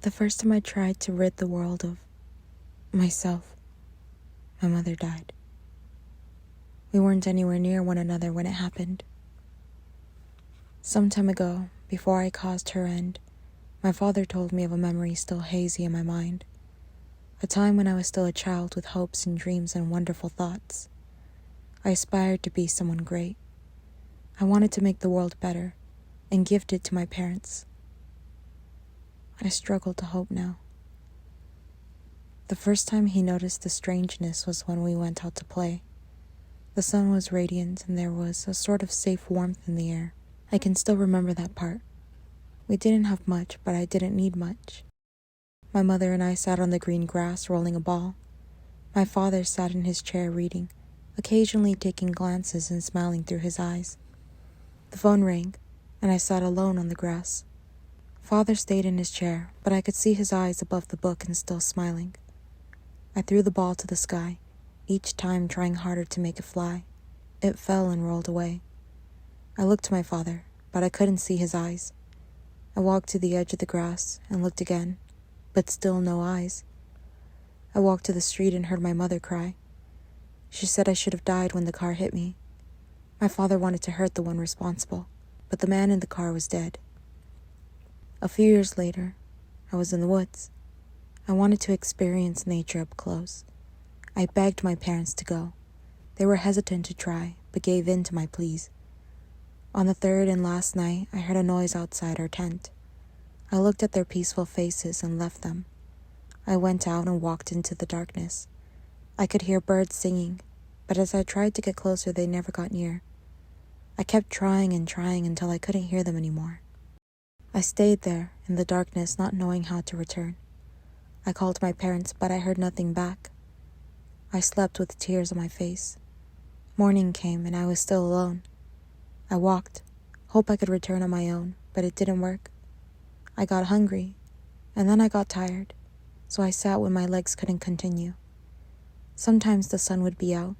The first time I tried to rid the world of myself, my mother died. We weren't anywhere near one another when it happened. Some time ago, before I caused her end, my father told me of a memory still hazy in my mind. A time when I was still a child with hopes and dreams and wonderful thoughts. I aspired to be someone great. I wanted to make the world better and gift it to my parents. I struggle to hope now. The first time he noticed the strangeness was when we went out to play. The sun was radiant and there was a sort of safe warmth in the air. I can still remember that part. We didn't have much, but I didn't need much. My mother and I sat on the green grass rolling a ball. My father sat in his chair reading, occasionally taking glances and smiling through his eyes. The phone rang, and I sat alone on the grass. Father stayed in his chair, but I could see his eyes above the book and still smiling. I threw the ball to the sky, each time trying harder to make it fly. It fell and rolled away. I looked to my father, but I couldn't see his eyes. I walked to the edge of the grass and looked again, but still no eyes. I walked to the street and heard my mother cry. She said I should have died when the car hit me. My father wanted to hurt the one responsible, but the man in the car was dead. A few years later, I was in the woods. I wanted to experience nature up close. I begged my parents to go. They were hesitant to try, but gave in to my pleas. On the third and last night, I heard a noise outside our tent. I looked at their peaceful faces and left them. I went out and walked into the darkness. I could hear birds singing, but as I tried to get closer, they never got near. I kept trying and trying until I couldn't hear them anymore. I stayed there in the darkness, not knowing how to return. I called my parents, but I heard nothing back. I slept with tears on my face. Morning came and I was still alone. I walked, hoped I could return on my own, but it didn't work. I got hungry, and then I got tired, so I sat when my legs couldn't continue. Sometimes the sun would be out,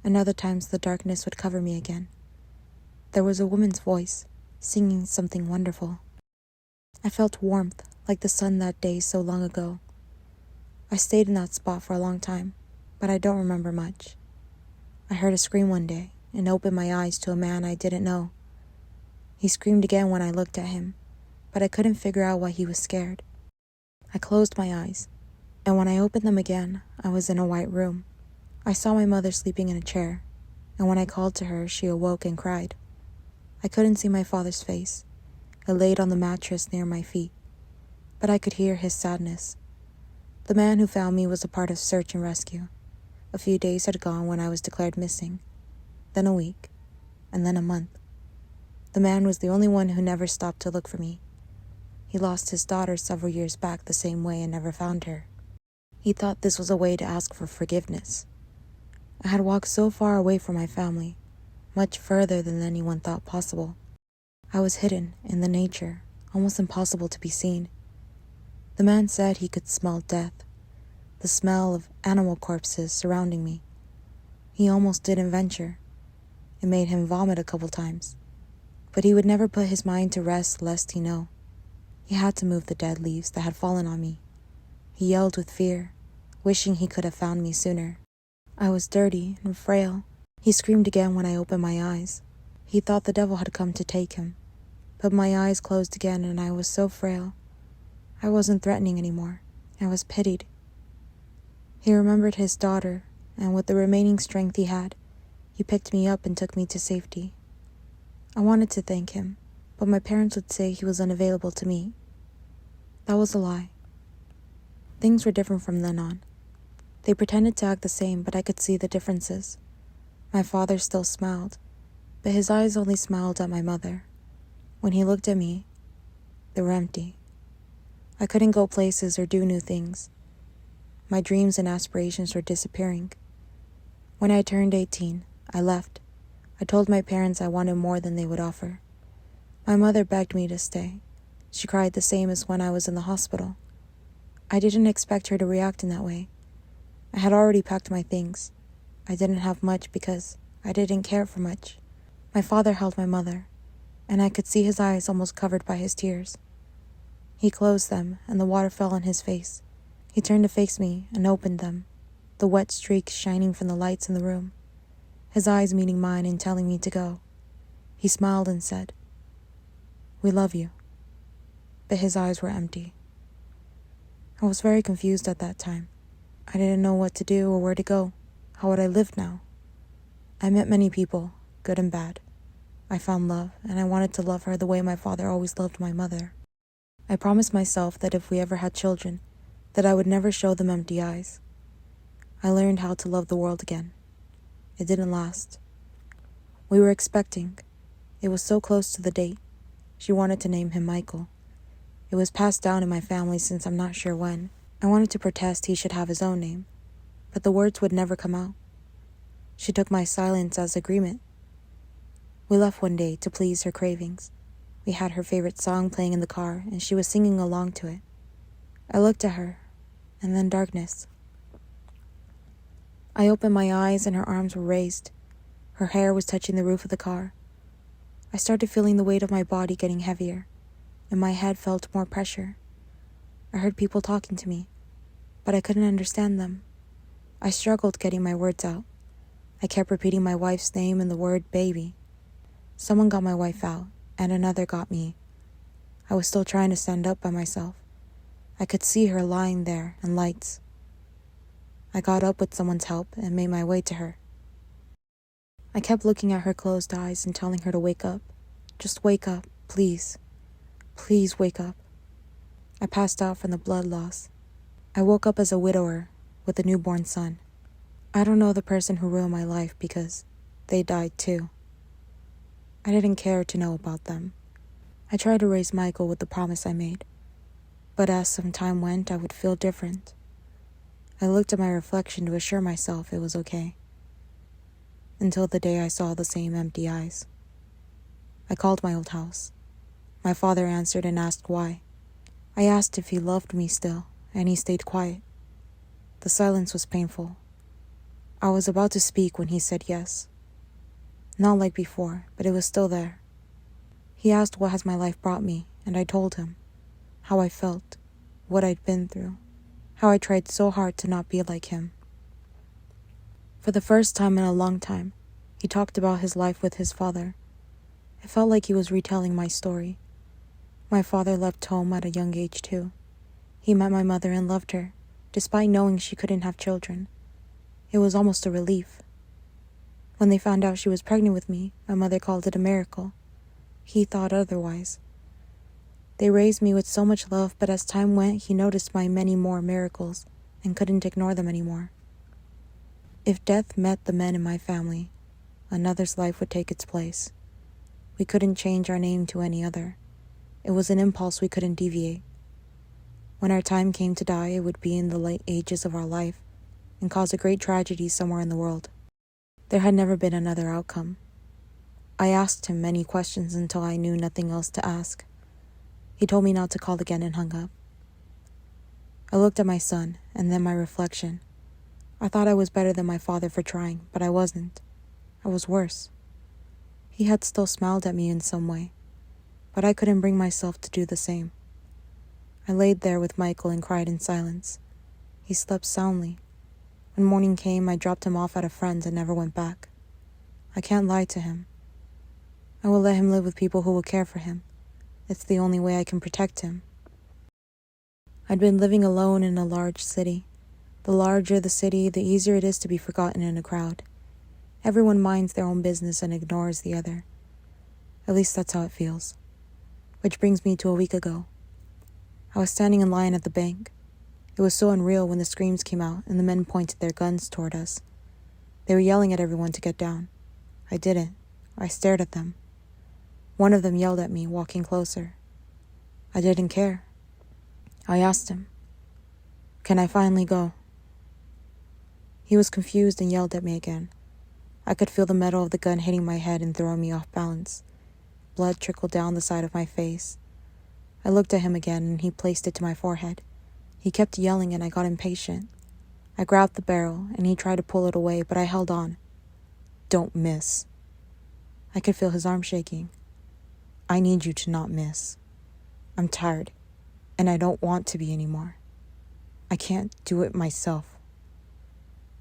and other times the darkness would cover me again. There was a woman's voice, singing something wonderful. I felt warmth, like the sun that day so long ago. I stayed in that spot for a long time, but I don't remember much. I heard a scream one day and opened my eyes to a man I didn't know. He screamed again when I looked at him, but I couldn't figure out why he was scared. I closed my eyes, and when I opened them again, I was in a white room. I saw my mother sleeping in a chair, and when I called to her, she awoke and cried. I couldn't see my father's face. It laid on the mattress near my feet, but I could hear his sadness. The man who found me was a part of search and rescue. A few days had gone when I was declared missing, then a week, and then a month. The man was the only one who never stopped to look for me. He lost his daughter several years back the same way and never found her. He thought this was a way to ask for forgiveness. I had walked so far away from my family, much further than anyone thought possible. I was hidden in the nature, almost impossible to be seen. The man said he could smell death, the smell of animal corpses surrounding me. He almost didn't venture. It made him vomit a couple times, but he would never put his mind to rest lest he know. He had to move the dead leaves that had fallen on me. He yelled with fear, wishing he could have found me sooner. I was dirty and frail. He screamed again when I opened my eyes. He thought the devil had come to take him, but my eyes closed again and I was so frail. I wasn't threatening anymore. I was pitied. He remembered his daughter, and with the remaining strength he had, he picked me up and took me to safety. I wanted to thank him, but my parents would say he was unavailable to me. That was a lie. Things were different from then on. They pretended to act the same, but I could see the differences. My father still smiled, but his eyes only smiled at my mother. When he looked at me, they were empty. I couldn't go places or do new things. My dreams and aspirations were disappearing. When I turned 18, I left. I told my parents I wanted more than they would offer. My mother begged me to stay. She cried the same as when I was in the hospital. I didn't expect her to react in that way. I had already packed my things. I didn't have much because I didn't care for much. My father held my mother, and I could see his eyes almost covered by his tears. He closed them, and the water fell on his face. He turned to face me and opened them, the wet streaks shining from the lights in the room, his eyes meeting mine and telling me to go. He smiled and said, "We love you." But his eyes were empty. I was very confused at that time. I didn't know what to do or where to go. How would I live now? I met many people, good and bad. I found love, and I wanted to love her the way my father always loved my mother. I promised myself that if we ever had children, that I would never show them empty eyes. I learned how to love the world again. It didn't last. We were expecting. It was so close to the date. She wanted to name him Michael. It was passed down in my family since I'm not sure when. I wanted to protest he should have his own name, but the words would never come out. She took my silence as agreement. We left one day to please her cravings. We had her favorite song playing in the car, and she was singing along to it. I looked at her, and then darkness. I opened my eyes and her arms were raised. Her hair was touching the roof of the car. I started feeling the weight of my body getting heavier, and my head felt more pressure. I heard people talking to me, but I couldn't understand them. I struggled getting my words out. I kept repeating my wife's name and the word baby. Someone got my wife out, and another got me. I was still trying to stand up by myself. I could see her lying there in lights. I got up with someone's help and made my way to her. I kept looking at her closed eyes and telling her to wake up. Just wake up, please. Please wake up. I passed out from the blood loss. I woke up as a widower with a newborn son. I don't know the person who ruined my life because they died too. I didn't care to know about them. I tried to raise Michael with the promise I made, but as some time went, I would feel different. I looked at my reflection to assure myself it was okay, until the day I saw the same empty eyes. I called my old house. My father answered and asked why. I asked if he loved me still, and he stayed quiet. The silence was painful. I was about to speak when he said yes. Not like before, but it was still there. He asked what has my life brought me, and I told him how I felt, what I'd been through, how I tried so hard to not be like him. For the first time in a long time, he talked about his life with his father. It felt like he was retelling my story. My father left home at a young age too. He met my mother and loved her, despite knowing she couldn't have children. It was almost a relief. When they found out she was pregnant with me, my mother called it a miracle. He thought otherwise. They raised me with so much love, but as time went, he noticed my many more miracles and couldn't ignore them anymore. If death met the men in my family, another's life would take its place. We couldn't change our name to any other. It was an impulse we couldn't deviate. When our time came to die, it would be in the late ages of our life and cause a great tragedy somewhere in the world. There had never been another outcome. I asked him many questions until I knew nothing else to ask. He told me not to call again and hung up. I looked at my son and then my reflection. I thought I was better than my father for trying, but I wasn't. I was worse. He had still smiled at me in some way, but I couldn't bring myself to do the same. I laid there with Michael and cried in silence. He slept soundly. When morning came, I dropped him off at a friend's and never went back. I can't lie to him. I will let him live with people who will care for him. It's the only way I can protect him. I'd been living alone in a large city. The larger the city, the easier it is to be forgotten in a crowd. Everyone minds their own business and ignores the other. At least that's how it feels. Which brings me to a week ago. I was standing in line at the bank. It was so unreal when the screams came out and the men pointed their guns toward us. They were yelling at everyone to get down. I didn't. I stared at them. One of them yelled at me, walking closer. I didn't care. I asked him, "Can I finally go?" He was confused and yelled at me again. I could feel the metal of the gun hitting my head and throwing me off balance. Blood trickled down the side of my face. I looked at him again and he placed it to my forehead. He kept yelling and I got impatient. I grabbed the barrel and he tried to pull it away, but I held on. "Don't miss." I could feel his arm shaking. "I need you to not miss. I'm tired. And I don't want to be anymore. I can't do it myself.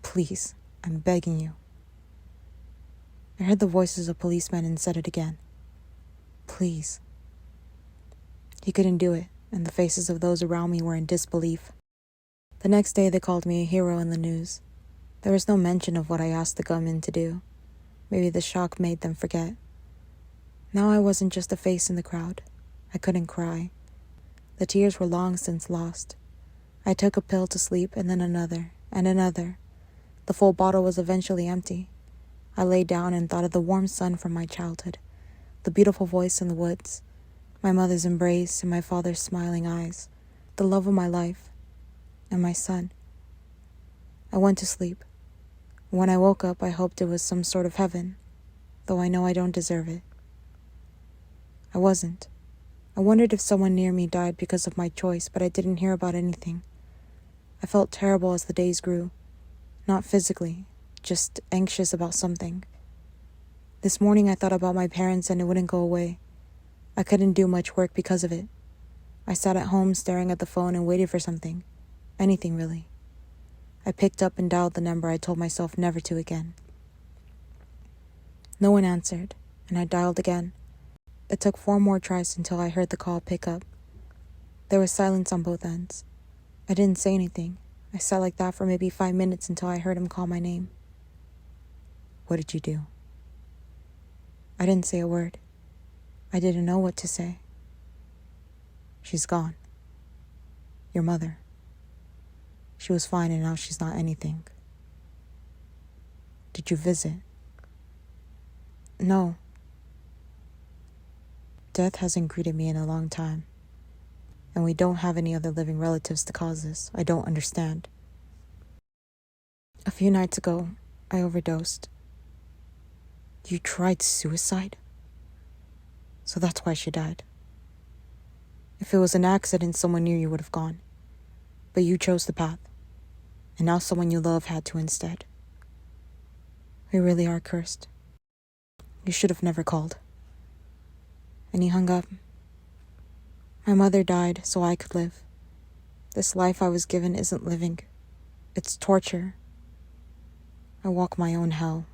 Please, I'm begging you. I heard the voices of policemen and said it again. Please. He couldn't do it, and the faces of those around me were in disbelief. The next day they called me a hero in the news. There was no mention of what I asked the gunman to do. Maybe the shock made them forget. Now I wasn't just a face in the crowd. I couldn't cry. The tears were long since lost. I took a pill to sleep and then another, and another. The full bottle was eventually empty. I lay down and thought of the warm sun from my childhood, the beautiful voice in the woods, my mother's embrace and my father's smiling eyes, the love of my life, and my son. I went to sleep. When I woke up, I hoped it was some sort of heaven, though I know I don't deserve it. I wasn't. I wondered if someone near me died because of my choice, but I didn't hear about anything. I felt terrible as the days grew. Not physically, just anxious about something. This morning I thought about my parents and it wouldn't go away. I couldn't do much work because of it. I sat at home staring at the phone and waited for something. Anything, really. I picked up and dialed the number I told myself never to again. No one answered, and I dialed again. It took 4 more tries until I heard the call pick up. There was silence on both ends. I didn't say anything. I sat like that for maybe 5 minutes until I heard him call my name. What did you do? I didn't say a word. I didn't know what to say. She's gone. Your mother. She was fine and now she's not anything. Did you visit? No. Death hasn't greeted me in a long time. And we don't have any other living relatives to cause this. I don't understand. A few nights ago, I overdosed. You tried suicide? So that's why she died. If it was an accident, someone near you would have gone. But you chose the path. And now someone you love had to instead. We really are cursed. You should have never called. And he hung up. My mother died so I could live. This life I was given isn't living. It's torture. I walk my own hell.